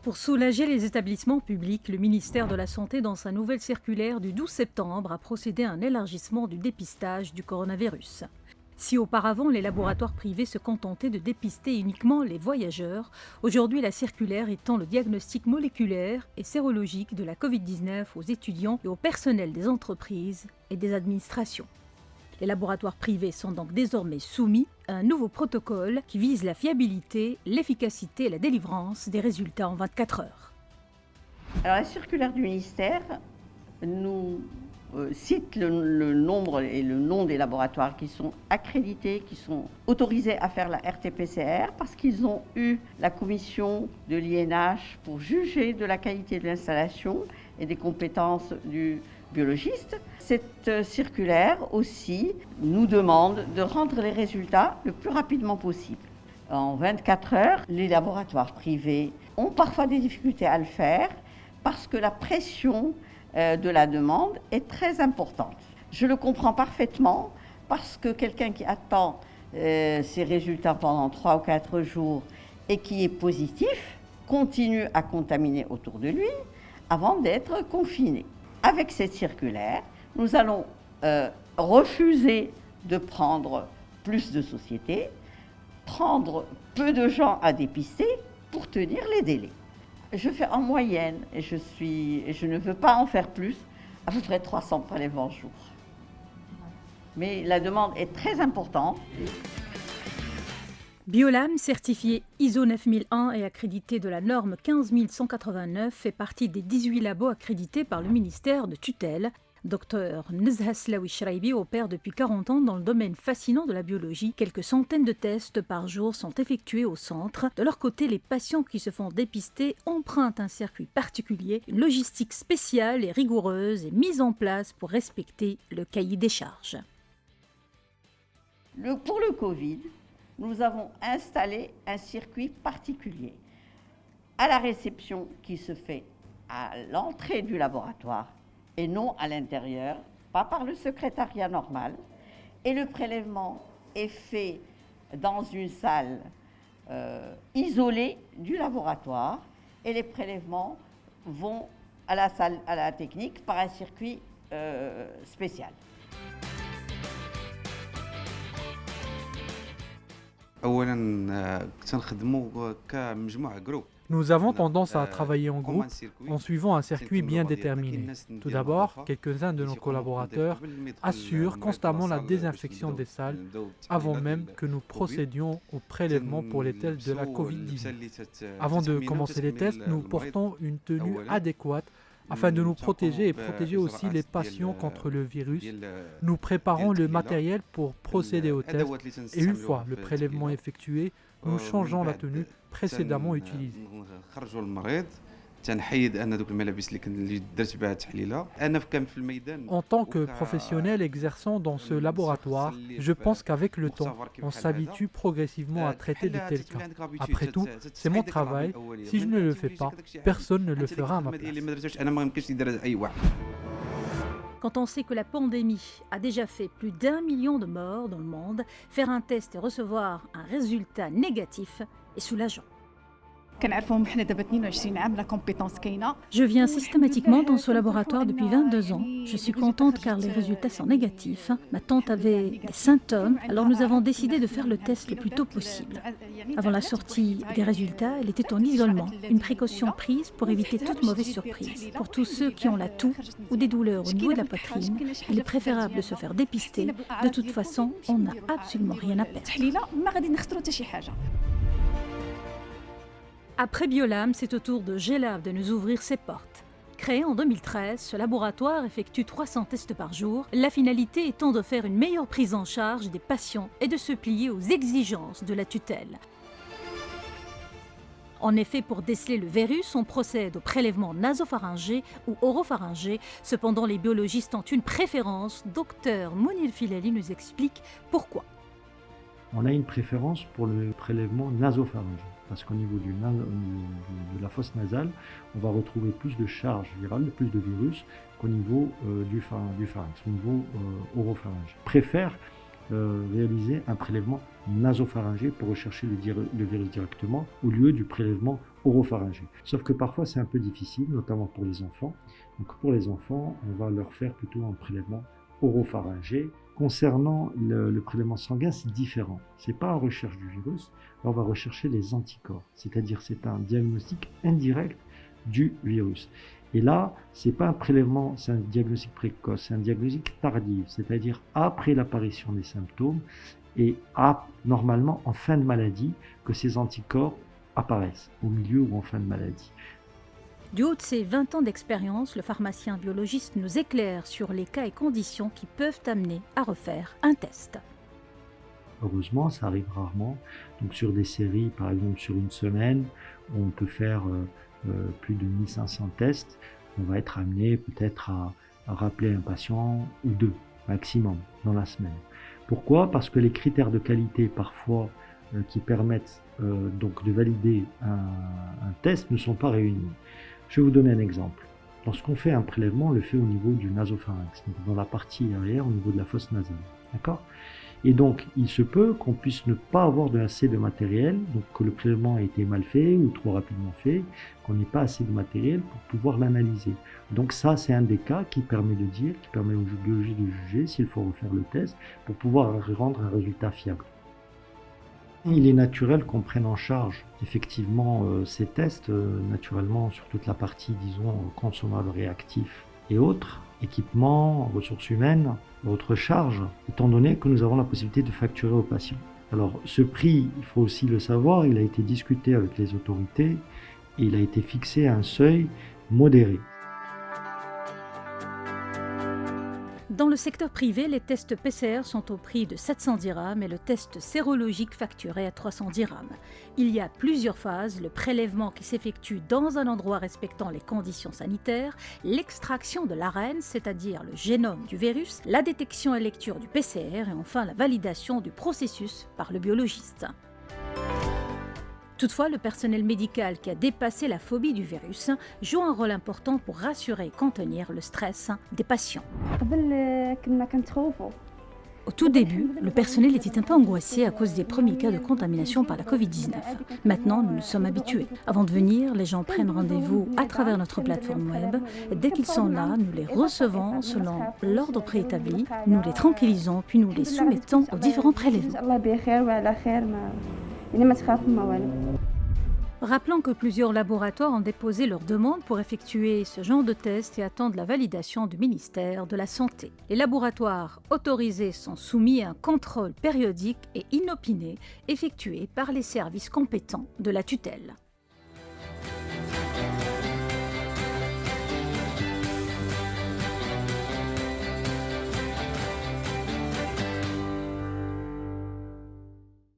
Pour soulager les établissements publics, le ministère de la Santé, dans sa nouvelle circulaire du 12 septembre, a procédé à un élargissement du dépistage du coronavirus. Si auparavant les laboratoires privés se contentaient de dépister uniquement les voyageurs, aujourd'hui la circulaire étend le diagnostic moléculaire et sérologique de la Covid-19 aux étudiants et au personnel des entreprises et des administrations. Les laboratoires privés sont donc désormais soumis à un nouveau protocole qui vise la fiabilité, l'efficacité et la délivrance des résultats en 24 heures. Alors la circulaire du ministère nous cite le nombre et le nom des laboratoires qui sont accrédités, qui sont autorisés à faire la RT-PCR parce qu'ils ont eu la commission de l'INH pour juger de la qualité de l'installation et des compétences du biologiste. Cette circulaire aussi nous demande de rendre les résultats le plus rapidement possible. En 24 heures, les laboratoires privés ont parfois des difficultés à le faire parce que la pression de la demande est très importante. Je le comprends parfaitement parce que quelqu'un qui attend ses résultats pendant 3 ou 4 jours et qui est positif continue à contaminer autour de lui avant d'être confiné. Avec cette circulaire, nous allons refuser de prendre plus de sociétés, prendre peu de gens à dépister pour tenir les délais. Je fais en moyenne, et je ne veux pas en faire plus, à peu près 300 prélèvements jour. Mais la demande est très importante. Biolam, certifié ISO 9001 et accrédité de la norme 15189, fait partie des 18 labos accrédités par le ministère de tutelle. Dr Nezha Slaoui Shraibi opère depuis 40 ans dans le domaine fascinant de la biologie. Quelques centaines de tests par jour sont effectués au centre. De leur côté, les patients qui se font dépister empruntent un circuit particulier. Une logistique spéciale et rigoureuse est mise en place pour respecter le cahier des charges. Pour le Covid, nous avons installé un circuit particulier à la réception qui se fait à l'entrée du laboratoire et non à l'intérieur, pas par le secrétariat normal. Et le prélèvement est fait dans une salle isolée du laboratoire et les prélèvements vont à la salle, à la technique, par un circuit spécial. Nous avons tendance à travailler en groupe en suivant un circuit bien déterminé. Tout d'abord, quelques-uns de nos collaborateurs assurent constamment la désinfection des salles avant même que nous procédions au prélèvement pour les tests de la Covid-19. Avant de commencer les tests, nous portons une tenue adéquate afin de nous protéger et protéger aussi les patients contre le virus. Nous préparons le matériel pour procéder au test et une fois le prélèvement effectué, nous changeons la tenue précédemment utilisée. En tant que professionnel exerçant dans ce laboratoire, je pense qu'avec le temps, on s'habitue progressivement à traiter de tels cas. Après tout, c'est mon travail. Si je ne le fais pas, personne ne le fera à ma place. Quand on sait que la pandémie a déjà fait plus d'1 million de morts dans le monde, faire un test et recevoir un résultat négatif est soulageant. Je viens systématiquement dans ce laboratoire depuis 22 ans. Je suis contente car les résultats sont négatifs. Ma tante avait des symptômes, alors nous avons décidé de faire le test le plus tôt possible. Avant la sortie des résultats, elle était en isolement, une précaution prise pour éviter toute mauvaise surprise. Pour tous ceux qui ont la toux ou des douleurs au niveau de la poitrine, il est préférable de se faire dépister. De toute façon, on n'a absolument rien à perdre. Après Biolam, c'est au tour de Gelab de nous ouvrir ses portes. Créé en 2013, ce laboratoire effectue 300 tests par jour, la finalité étant de faire une meilleure prise en charge des patients et de se plier aux exigences de la tutelle. En effet, pour déceler le virus, on procède au prélèvement nasopharyngé ou oropharyngé. Cependant, les biologistes ont une préférence. Docteur Mounir Filali nous explique pourquoi. On a une préférence pour le prélèvement nasopharyngé. Parce qu'au niveau de la fosse nasale, on va retrouver plus de charge virale, plus de virus qu'au niveau du pharynx, au niveau oropharyngé. Préfère réaliser un prélèvement nasopharyngé pour rechercher le virus directement au lieu du prélèvement oropharyngé. Sauf que parfois c'est un peu difficile, notamment pour les enfants. Donc pour les enfants, on va leur faire plutôt un prélèvement oropharyngé. Concernant le prélèvement sanguin, c'est différent. C'est pas en recherche du virus, là on va rechercher les anticorps, c'est-à-dire c'est un diagnostic indirect du virus. Et là, c'est pas un prélèvement, c'est un diagnostic précoce, c'est un diagnostic tardif, c'est-à-dire après l'apparition des symptômes et normalement en fin de maladie que ces anticorps apparaissent, au milieu ou en fin de maladie. Du haut de ses 20 ans d'expérience, le pharmacien biologiste nous éclaire sur les cas et conditions qui peuvent amener à refaire un test. Heureusement, ça arrive rarement. Donc sur des séries, par exemple sur une semaine, on peut faire plus de 1500 tests. On va être amené peut-être à rappeler un patient ou deux maximum dans la semaine. Pourquoi? Parce que les critères de qualité parfois qui permettent donc de valider un test ne sont pas réunis. Je vais vous donner un exemple. Lorsqu'on fait un prélèvement, on le fait au niveau du nasopharynx, donc dans la partie arrière, au niveau de la fosse nasale. D'accord? Et donc, il se peut qu'on puisse ne pas avoir assez de matériel, donc que le prélèvement a été mal fait ou trop rapidement fait, qu'on n'ait pas assez de matériel pour pouvoir l'analyser. Donc ça, c'est un des cas qui permet aux biologistes de juger s'il faut refaire le test pour pouvoir rendre un résultat fiable. Il est naturel qu'on prenne en charge effectivement ces tests, naturellement sur toute la partie, disons, consommable réactif et autres, équipements, ressources humaines, autres charges, étant donné que nous avons la possibilité de facturer aux patients. Alors ce prix, il faut aussi le savoir, il a été discuté avec les autorités et il a été fixé à un seuil modéré. Dans le secteur privé, les tests PCR sont au prix de 700 dirhams et le test sérologique facturé à 300 dirhams. Il y a plusieurs phases, le prélèvement qui s'effectue dans un endroit respectant les conditions sanitaires, l'extraction de l'ARN, c'est-à-dire le génome du virus, la détection et lecture du PCR et enfin la validation du processus par le biologiste. Toutefois, le personnel médical qui a dépassé la phobie du virus joue un rôle important pour rassurer et contenir le stress des patients. Au tout début, le personnel était un peu angoissé à cause des premiers cas de contamination par la Covid-19. Maintenant, nous nous sommes habitués. Avant de venir, les gens prennent rendez-vous à travers notre plateforme web. Dès qu'ils sont là, nous les recevons selon l'ordre préétabli, nous les tranquillisons puis nous les soumettons aux différents prélèvements. Rappelons que plusieurs laboratoires ont déposé leur demande pour effectuer ce genre de test et attendent la validation du ministère de la Santé. Les laboratoires autorisés sont soumis à un contrôle périodique et inopiné effectué par les services compétents de la tutelle.